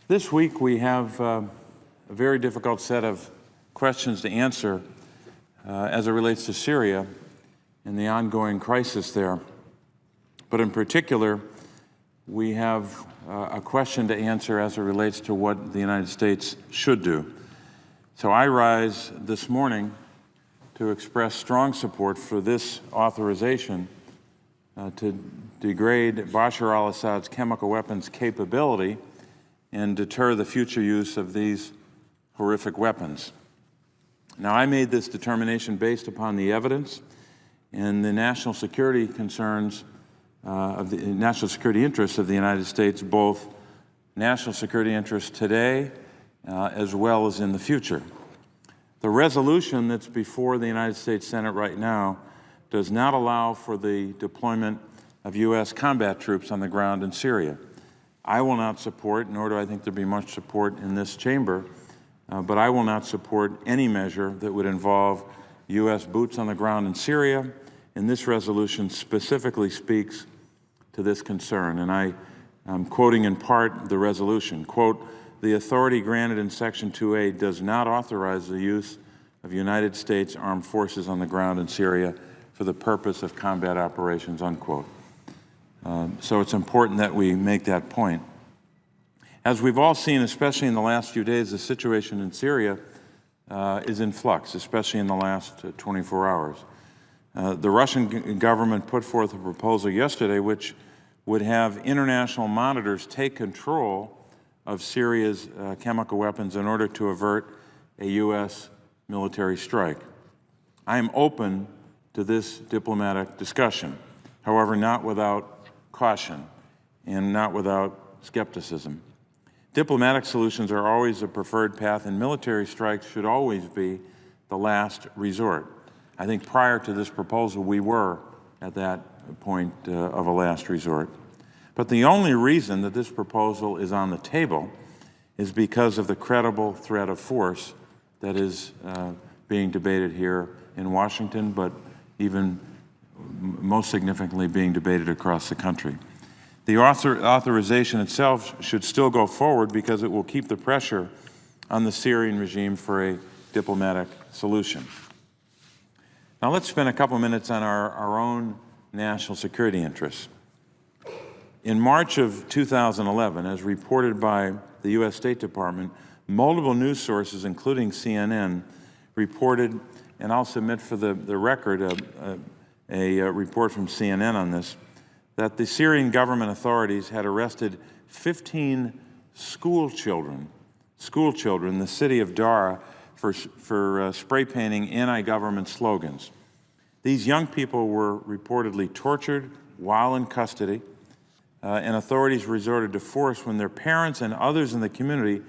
This week we have a very difficult set of questions to answer as it relates to Syria and the ongoing crisis there. But in particular, we have a question to answer as it relates to what the United States should do. So I rise this morning to express strong support for this authorization to degrade Bashar al-Assad's chemical weapons capability and deter the future use of these horrific weapons. Now, I made this determination based upon the evidence and the national security concerns of the national security interests of the United States, both national security interests today as well as in the future. The resolution that's before the United States Senate right now does not allow for the deployment of U.S. combat troops on the ground in Syria. I will not support, nor do I think there'll be much support in this chamber, but I will not support any measure that would involve U.S. boots on the ground in Syria, and this resolution specifically speaks to this concern. And I'm quoting in part the resolution, quote, "The authority granted in Section 2A does not authorize the use of United States armed forces on the ground in Syria for the purpose of combat operations," unquote. So it's important that we make that point. As we've all seen, especially in the last few days, the situation in Syria is in flux, especially in the last 24 hours. The Russian government put forth a proposal yesterday which would have international monitors take control of Syria's chemical weapons in order to avert a U.S. military strike. I am open to this diplomatic discussion, however, not without caution and not without skepticism. Diplomatic solutions are always the preferred path, and military strikes should always be the last resort. I think prior to this proposal, we were at that point of a last resort. But the only reason that this proposal is on the table is because of the credible threat of force that is being debated here in Washington, but even most significantly being debated across the country. The authorization itself should still go forward because it will keep the pressure on the Syrian regime for a diplomatic solution. Now let's spend a couple minutes on our own national security interests. In March of 2011, as reported by the U.S. State Department, multiple news sources, including CNN, reported, and I'll submit for the record a report from CNN on this, that the Syrian government authorities had arrested 15 school children in the city of Dara for spray painting anti-government slogans. These young people were reportedly tortured while in custody, and authorities resorted to force when their parents and others in the community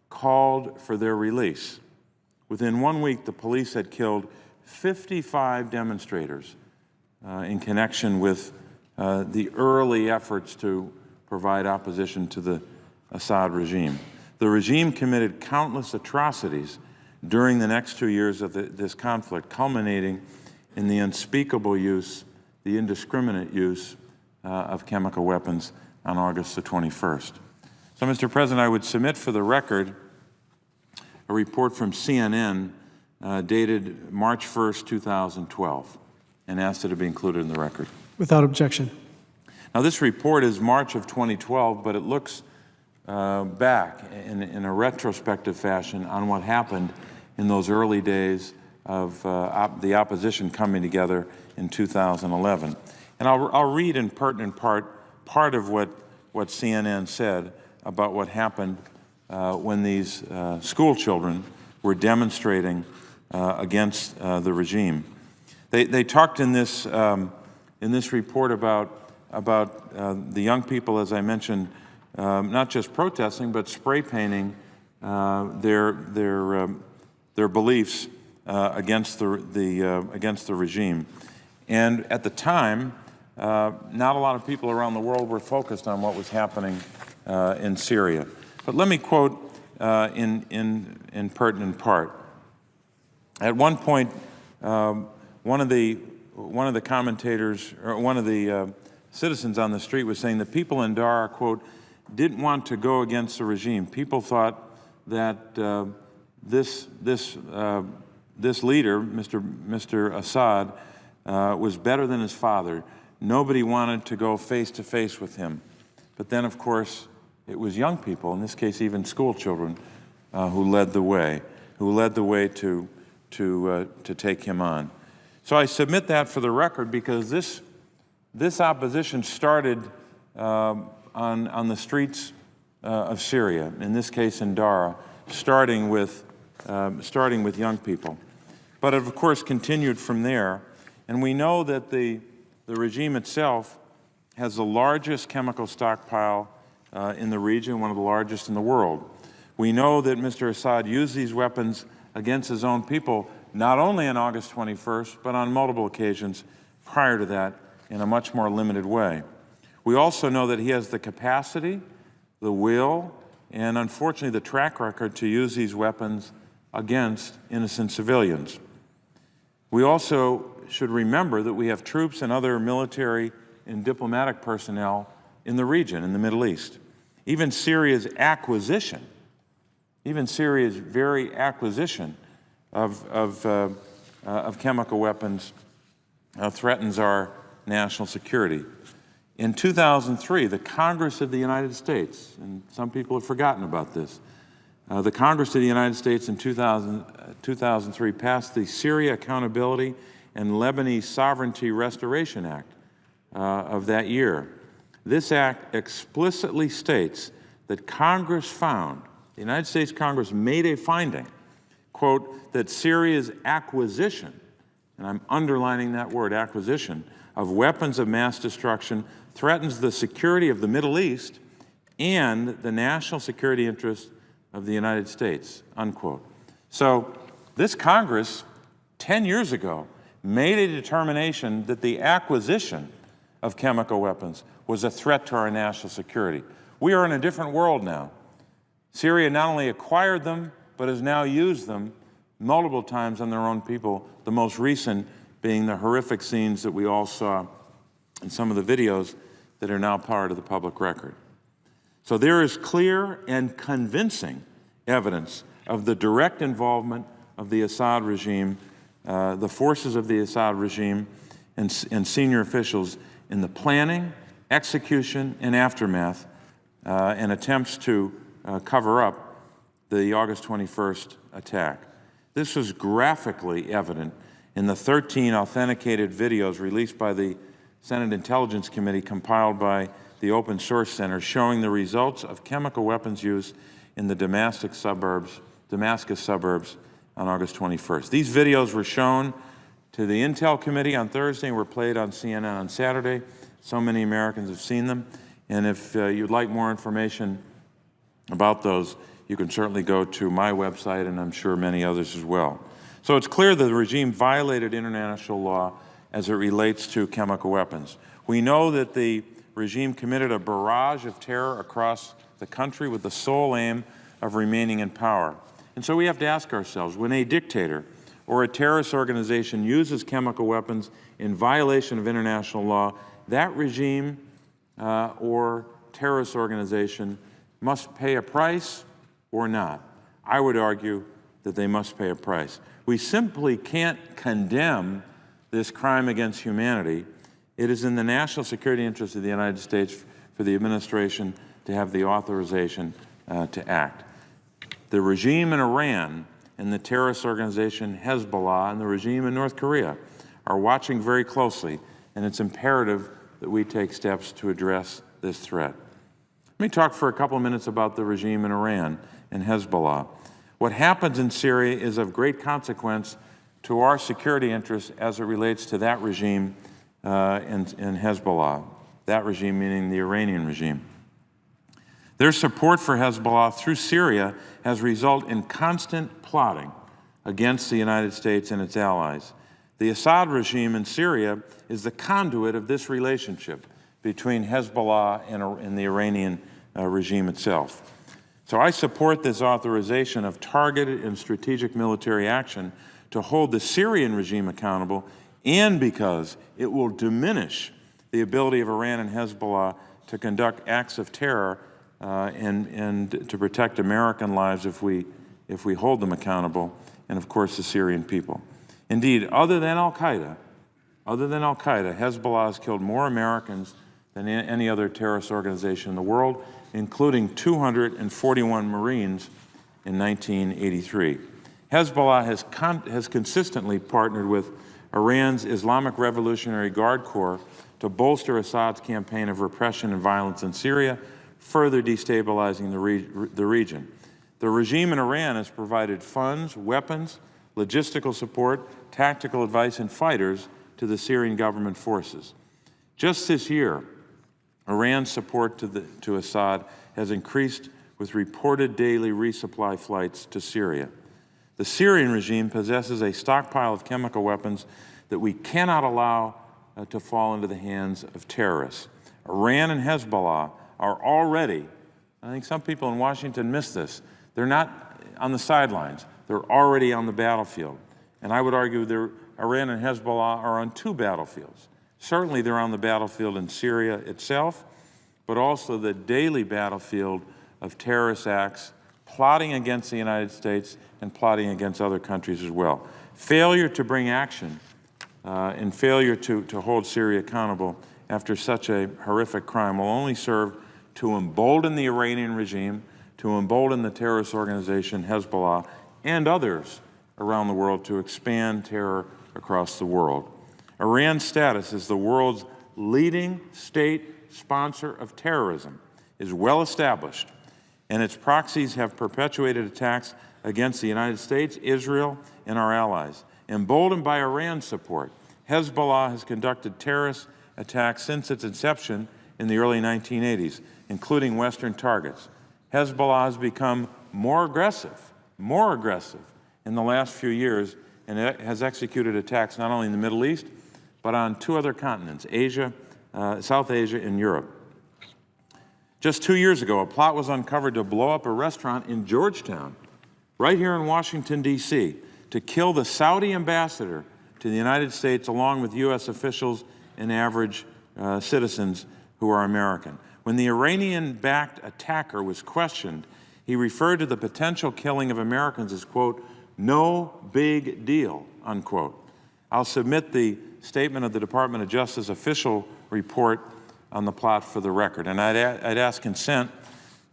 called for their release. Within 1 week, the police had killed 55 demonstrators in connection with the early efforts to provide opposition to the Assad regime. The regime committed countless atrocities during the next 2 years of this conflict, culminating in the unspeakable use, the indiscriminate use of chemical weapons on August the 21st. So, Mr. President, I would submit for the record a report from CNN dated March 1st, 2012, and asked it to be included in the record. Without objection. Now, this report is March of 2012, but it looks back in a retrospective fashion on what happened in those early days of the opposition coming together in 2011. And I'll read in pertinent part of what CNN said about what happened when these school children were demonstrating against the regime. They talked in this report about the young people, as I mentioned, not just protesting but spray painting their beliefs against the regime. And at the time, not a lot of people around the world were focused on what was happening in Syria. But let me quote in pertinent part. At one point, one of the commentators, or one of the citizens on the street was saying the people in Dar, quote, didn't want to go against the regime. People thought that this leader, Mr. Assad, was better than his father. Nobody wanted to go face to face with him. But then, of course, it was young people, in this case even school children, who led the way to take him on. So I submit that for the record because this opposition started on the streets of Syria, in this case in Dara, starting with young people. But it, of course, continued from there. And we know that the regime itself has the largest chemical stockpile in the region, one of the largest in the world. We know that Mr. Assad used these weapons against his own people, not only on August 21st, but on multiple occasions prior to that in a much more limited way. We also know that he has the capacity, the will, and unfortunately the track record to use these weapons against innocent civilians. We also should remember that we have troops and other military and diplomatic personnel in the region, in the Middle East. Even Syria's very acquisition of chemical weapons threatens our national security. In 2003, the Congress of the United States, and some people have forgotten about this, the Congress of the United States in 2003 passed the Syria Accountability and Lebanese Sovereignty Restoration Act of that year. This act explicitly states that Congress found, the United States Congress made a finding, quote, that Syria's acquisition, and I'm underlining that word, acquisition, of weapons of mass destruction threatens the security of the Middle East and the national security interests of the United States, unquote. So this Congress, 10 years ago, made a determination that the acquisition of chemical weapons was a threat to our national security. We are in a different world now. Syria not only acquired them, but has now used them multiple times on their own people, the most recent being the horrific scenes that we all saw in some of the videos that are now part of the public record. So there is clear and convincing evidence of the direct involvement of the Assad regime, the forces of the Assad regime, and senior officials in the planning, execution, and aftermath, and attempts to cover up the August 21st attack. This was graphically evident in the 13 authenticated videos released by the Senate Intelligence Committee, compiled by the Open Source Center, showing the results of chemical weapons use in the Damascus suburbs on August 21st. These videos were shown to the Intel Committee on Thursday and were played on CNN on Saturday. So many Americans have seen them. And if you'd like more information about those, you can certainly go to my website, and I'm sure many others as well. So it's clear that the regime violated international law as it relates to chemical weapons. We know that the regime committed a barrage of terror across the country with the sole aim of remaining in power. And so we have to ask ourselves, when a dictator or a terrorist organization uses chemical weapons in violation of international law, that regime or terrorist organization must pay a price or not. I would argue that they must pay a price. We simply can't condemn this crime against humanity. It is in the national security interest of the United States for the administration to have the authorization to act. The regime in Iran and the terrorist organization Hezbollah and the regime in North Korea are watching very closely, and it's imperative that we take steps to address this threat. Let me talk for a couple of minutes about the regime in Iran and Hezbollah. What happens in Syria is of great consequence to our security interests as it relates to that regime and Hezbollah, that regime meaning the Iranian regime. Their support for Hezbollah through Syria has resulted in constant plotting against the United States and its allies. The Assad regime in Syria is the conduit of this relationship between Hezbollah and the Iranian regime itself. So I support this authorization of targeted and strategic military action to hold the Syrian regime accountable, and because it will diminish the ability of Iran and Hezbollah to conduct acts of terror and to protect American lives if we hold them accountable, and of course the Syrian people. Indeed, other than Al-Qaeda, Hezbollah has killed more Americans than any other terrorist organization in the world, including 241 Marines in 1983. Hezbollah has consistently partnered with Iran's Islamic Revolutionary Guard Corps to bolster Assad's campaign of repression and violence in Syria, further destabilizing the region. The regime in Iran has provided funds, weapons, logistical support, tactical advice, and fighters to the Syrian government forces. Just this year, Iran's support to Assad has increased with reported daily resupply flights to Syria. The Syrian regime possesses a stockpile of chemical weapons that we cannot allow to fall into the hands of terrorists. Iran and Hezbollah are already, I think some people in Washington miss this, they're not on the sidelines, they're already on the battlefield. And I would argue Iran and Hezbollah are on two battlefields. Certainly they're on the battlefield in Syria itself, but also the daily battlefield of terrorist acts, plotting against the United States and plotting against other countries as well. Failure to bring action and failure to hold Syria accountable after such a horrific crime will only serve to embolden the Iranian regime, to embolden the terrorist organization Hezbollah and others around the world to expand terror across the world. Iran's status as the world's leading state sponsor of terrorism is well established, and its proxies have perpetuated attacks against the United States, Israel, and our allies. Emboldened by Iran's support, Hezbollah has conducted terrorist attacks since its inception in the early 1980s, including Western targets. Hezbollah has become more aggressive in the last few years, and it has executed attacks not only in the Middle East, but on two other continents, Asia, South Asia, and Europe. Just 2 years ago, a plot was uncovered to blow up a restaurant in Georgetown, right here in Washington, D.C., to kill the Saudi ambassador to the United States, along with U.S. officials and average citizens who are American. When the Iranian-backed attacker was questioned, he referred to the potential killing of Americans as, quote, no big deal, unquote. I'll submit the statement of the Department of Justice official report on the plot for the record. And I'd ask consent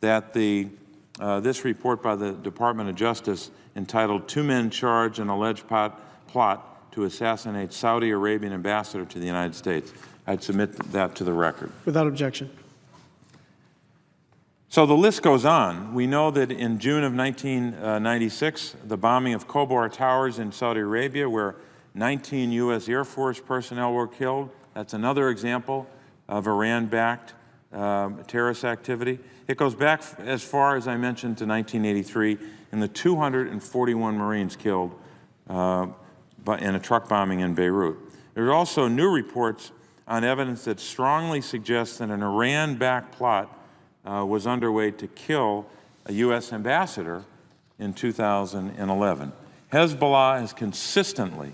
that this report by the Department of Justice entitled "Two Men Charged in Alleged Plot to Assassinate Saudi Arabian Ambassador to the United States." I'd submit that to the record. Without objection. So the list goes on. We know that in June of 1996, the bombing of Khobar Towers in Saudi Arabia, where 19 U.S. Air Force personnel were killed. That's another example of Iran-backed terrorist activity. It goes back as far as I mentioned to 1983, and the 241 Marines killed in a truck bombing in Beirut. There are also new reports on evidence that strongly suggests that an Iran-backed plot was underway to kill a U.S. ambassador in 2011. Hezbollah has consistently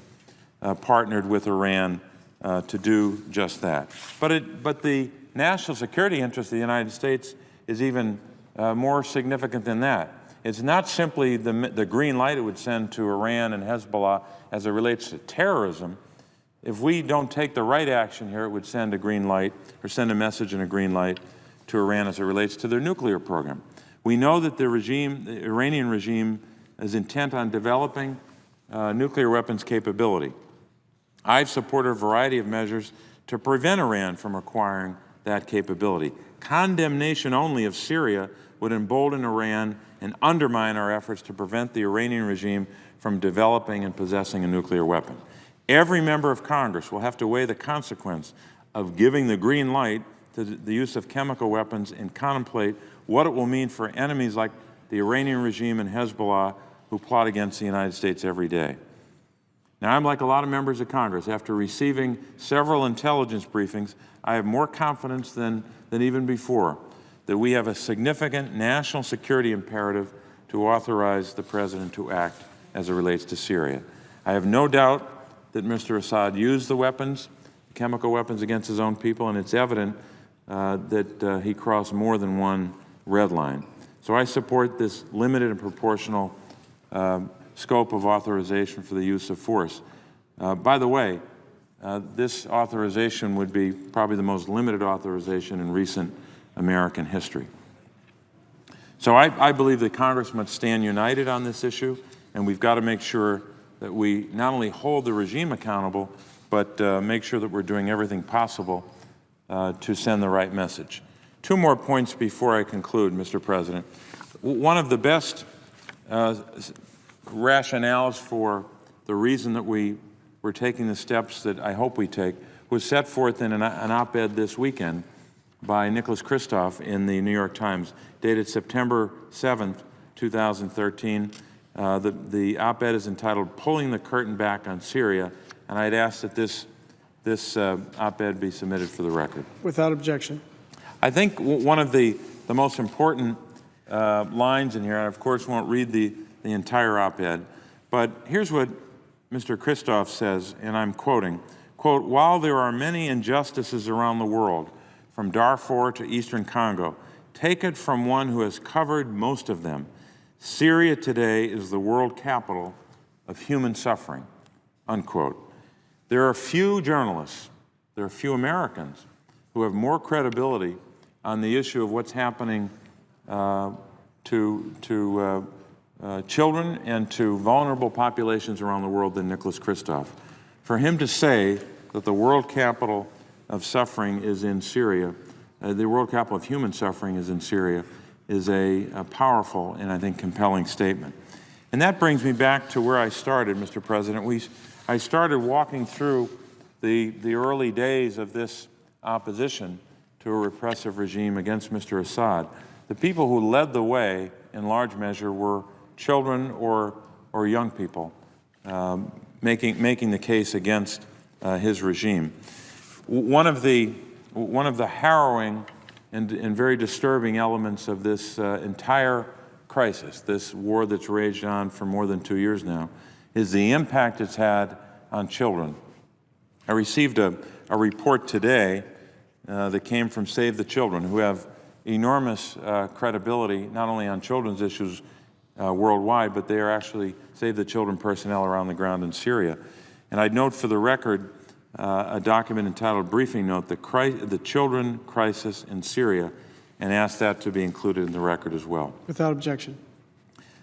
partnered with Iran to do just that. But the national security interest of the United States is even more significant than that. It's not simply the green light it would send to Iran and Hezbollah as it relates to terrorism. If we don't take the right action here, it would send a green light, or send a message and a green light to Iran as it relates to their nuclear program. We know that the Iranian regime is intent on developing nuclear weapons capability. I've supported a variety of measures to prevent Iran from acquiring that capability. Condemnation only of Syria would embolden Iran and undermine our efforts to prevent the Iranian regime from developing and possessing a nuclear weapon. Every member of Congress will have to weigh the consequence of giving the green light to the use of chemical weapons and contemplate what it will mean for enemies like the Iranian regime and Hezbollah who plot against the United States every day. Now, I'm like a lot of members of Congress. After receiving several intelligence briefings, I have more confidence than even before that we have a significant national security imperative to authorize the President to act as it relates to Syria. I have no doubt that Mr. Assad used the weapons, chemical weapons, against his own people, and it's evident that he crossed more than one red line. So I support this limited and proportional scope of authorization for the use of force. By the way, this authorization would be probably the most limited authorization in recent American history. So I believe that Congress must stand united on this issue, and we've got to make sure that we not only hold the regime accountable, but make sure that we're doing everything possible to send the right message. Two more points before I conclude, Mr. President. One of the best rationales for the reason that we're taking the steps that I hope we take was set forth in an op-ed this weekend by Nicholas Kristof in the New York Times, dated September 7th, 2013. The op-ed is entitled "Pulling the Curtain Back on Syria," and I'd ask that this op-ed be submitted for the record. Without objection. I think one of the most important lines in here, and of course won't read the entire op-ed, but here's what Mr. Kristof says, and I'm quoting, quote, "While there are many injustices around the world, from Darfur to Eastern Congo, take it from one who has covered most of them. Syria today is the world capital of human suffering," unquote. There are few journalists, there are few Americans who have more credibility on the issue of what's happening to children and to vulnerable populations around the world than Nicholas Kristof. For him to say that the world capital of suffering is in Syria, the world capital of human suffering is in Syria, is a powerful and I think compelling statement. And that brings me back to where I started, Mr. President. I started walking through the early days of this opposition to a repressive regime against Mr. Assad. The people who led the way, in large measure, were children or young people making the case against his regime. One of the harrowing and very disturbing elements of this entire crisis, this war that's raged on for more than 2 years now, is the impact it's had on children. I received a report today that came from Save the Children, who have enormous credibility not only on children's issues worldwide, but they are actually Save the Children personnel around the ground in Syria. And I'd note for the record a document entitled "Briefing Note, the Children Crisis in Syria," and ask that to be included in the record as well. Without objection.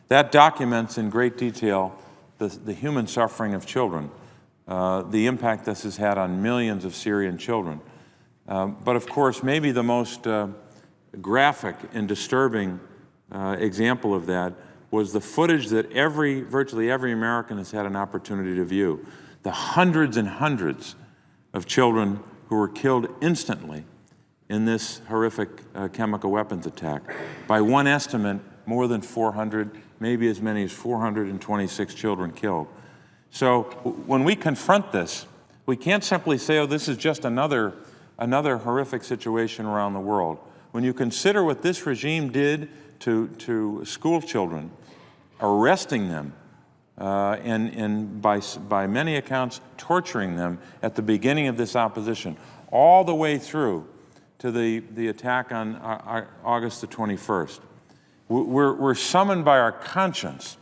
That documents in great detail the human suffering of children, the impact this has had on millions of Syrian children. But of course, maybe the most graphic and disturbing example of that was the footage that virtually every American has had an opportunity to view. The hundreds and hundreds of children who were killed instantly in this horrific chemical weapons attack. By one estimate, more than 400, maybe as many as 426 children killed. So when we confront this, we can't simply say, oh, this is just another horrific situation around the world. When you consider what this regime did to school children, arresting them, and by many accounts torturing them at the beginning of this opposition, all the way through to the attack on August the 21st. We're summoned by our conscience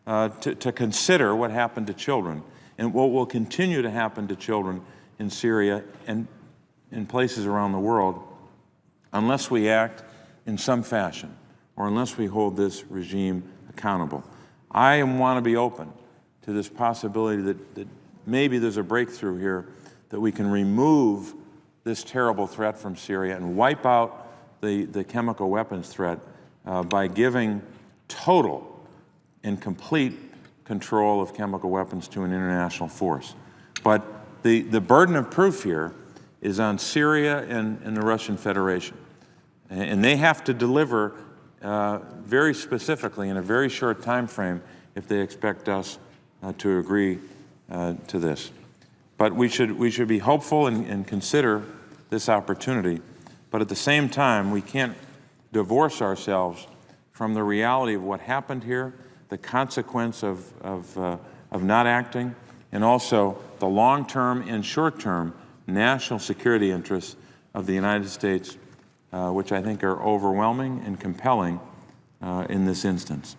to consider what happened to children and what will continue to happen to children in Syria and in places around the world unless we act in some fashion or unless we hold this regime accountable. I want to be open to this possibility that maybe there's a breakthrough here, that we can remove this terrible threat from Syria and wipe out the chemical weapons threat by giving total and complete control of chemical weapons to an international force. But the burden of proof here is on Syria and the Russian Federation. And they have to deliver very specifically in a very short time frame if they expect us to agree to this. But we should be hopeful and consider this opportunity. But at the same time, we can't divorce ourselves from the reality of what happened here, the consequence of not acting, and also the long-term and short-term national security interests of the United States which I think are overwhelming and compelling in this instance.